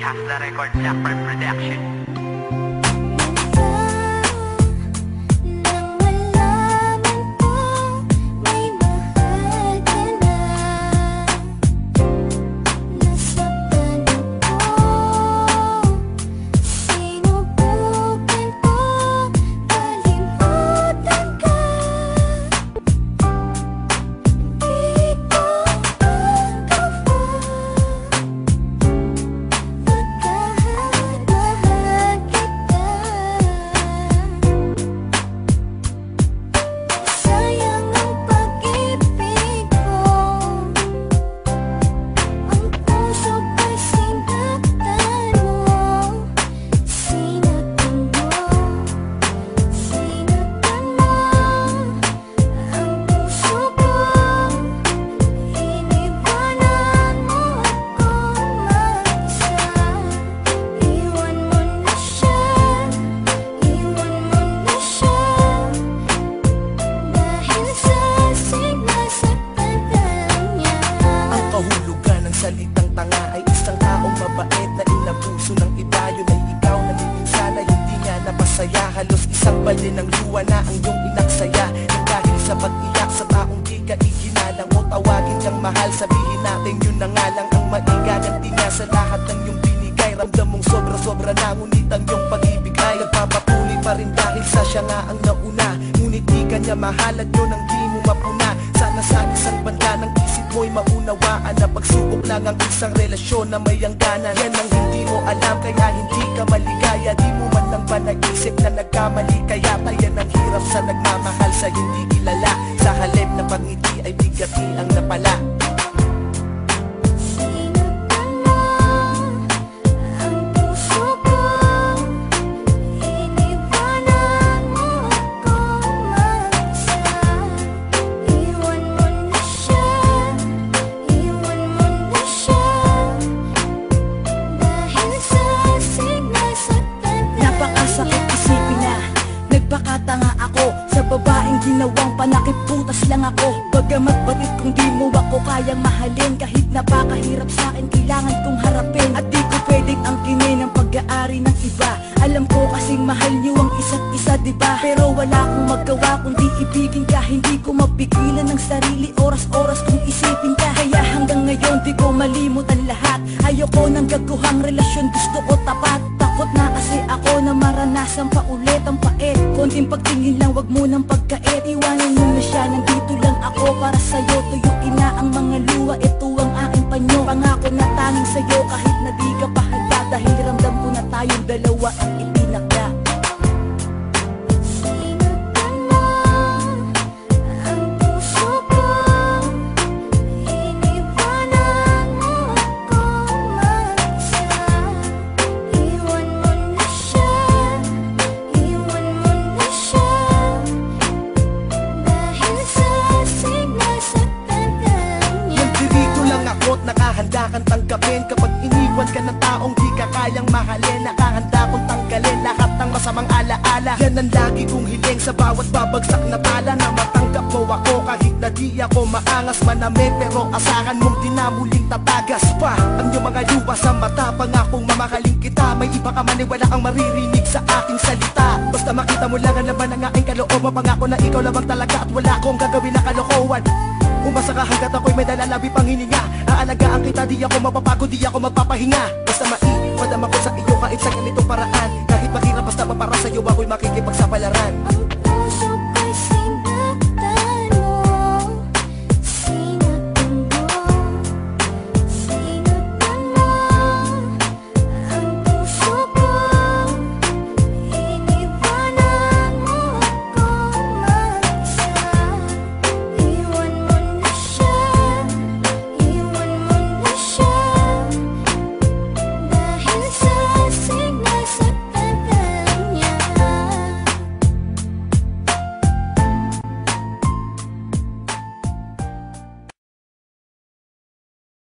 has the record Blackbird Production. Salitang tanga ay isang taong mabait na inabuso ng iba. Yun ay ikaw na sana hindi nga napasaya. Halos isang balin ng luwa na ang iyong inaksaya. Nang dahil sa pag-iyak sa taong di ka iginalang mo, tawagin kang mahal, sabihin natin yun na nga lang ang maigaganti niya sa lahat ng iyong binigay. Ramdam mong sobra-sobra na, ngunit ang iyong pag-ibig ay nagpapatuloy pa rin dahil sa siya nga ang nauna. Ngunit di ka niya mahal at yun ang di mo mapuna. Sana sa isang banda ng isip mo'y maunawaan na pagsubok lang ang isang relasyon na may hangganan. Yan ang hindi mo alam kaya hindi ka maligaya. Di mo man lang ba naisip na nagkamali, kaya tayan ang hirap sa nagmamahal sa hindi kilala. Sa halip na pangiti ay bigati ang napala. Nagpakatanga ako sa babaeng ginawang panakiputas lang ako. Bagamat batid kung di mo ako kayang mahalin, kahit napakahirap sa akin kailangan kong harapin. At di ko pwedeng angkinin ang pag-aari ng iba. Alam ko kasing mahal niyo ang isa't isa, diba? Pero wala akong magawa kundi ibigin ka. Hindi ko mapigilan ng sarili, oras-oras kung isipin ka. Kaya hanggang ngayon di ko malimot ang lahat. Ayoko ng gaguhang relasyon, gusto ko tapat. Takot na kasi ako na maranasan pa ulit ang pait. Konting pagtingin lang, wag mo nang pagkait. Iwanan mo na siya, nandito lang ako para sa'yo. Tuyuin na ang mga luha, ito ang aking panyo. Pangako na tanging sa'yo kahit na di ka pa handa. Dahil ramdam ko na tayong dalawa ang itinakda. Nakahanda kang tanggapin kapag iniwan ka ng taong di ka kayang mahalin. Nakahanda kong tanggalin lahat ng masamang alaala. Yan ang lagi kong hiling sa bawat babagsak na pala. Na matanggap mo ako kahit na di ako maangas manamit. Pero asahan mong di na muling tatagas pa ang iyong mga luha sa mata. Pangakong mamahalin kita, may iba ka man ay wala kang maririnig sa aking salita. Basta makita mo lang ang laman ng aking kalooban. Pangako na ikaw lamang talaga at wala akong gagawin na kalokohan. Umasa ka hanggat ako'y may dalalabi pang hininga. Aalagaan kita, di ako mapapagod, di ako magpapahinga. Basta maipadama ko sa iyo kahit sa ganitong paraan. Kahit mahirap basta para sa'yo ako'y makikipagsapalaran.